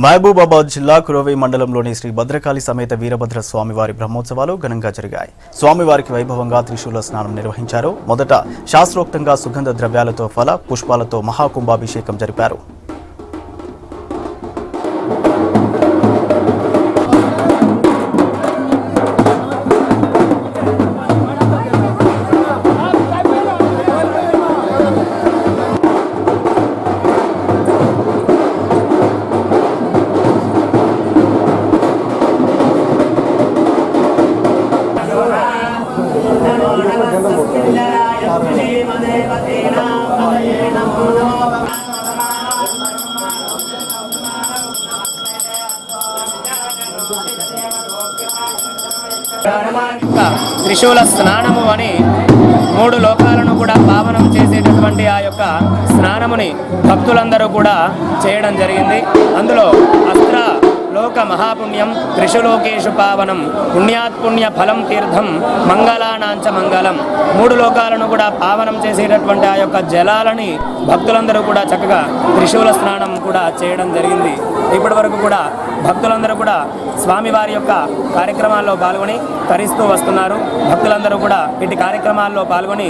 మహబూబాబాద్ జిల్లా కురవై మండలంలోని శ్రీ భద్రకాళి సమేత వీరభద్ర స్వామివారి బ్రహ్మోత్సవాలు ఘనంగా జరిగాయి. స్వామివారికి వైభవంగా త్రిశూల స్నానం నిర్వహించారు. మొదట శాస్త్రోక్తంగా సుగంధ ద్రవ్యాలతో ఫల పుష్పాలతో మహాకుంభాభిషేకం జరిపారు. త్రిశూల స్నానము అని 3 లోకాలను కూడా పావనం చేసేటటువంటి ఆ యొక్క స్నానముని భక్తులందరూ కూడా చేయడం జరిగింది. అందులో అస్త్ర లోక మహాపుణ్యం త్రిశులోకేషు పావనం పుణ్యాత్పుణ్య ఫలం తీర్థం మంగళానాంచ మంగళం. 3 లోకాలను కూడా పావనం చేసేటటువంటి ఆ యొక్క జలాలని భక్తులందరూ కూడా చక్కగా త్రిశూల స్నానం కూడా చేయడం జరిగింది. ఇప్పటి వరకు కూడా భక్తులందరూ కూడా స్వామివారి యొక్క కార్యక్రమాల్లో పాల్గొని తరిస్తూ వస్తున్నారు. భక్తులందరూ కూడా ఇటు కార్యక్రమాల్లో పాల్గొని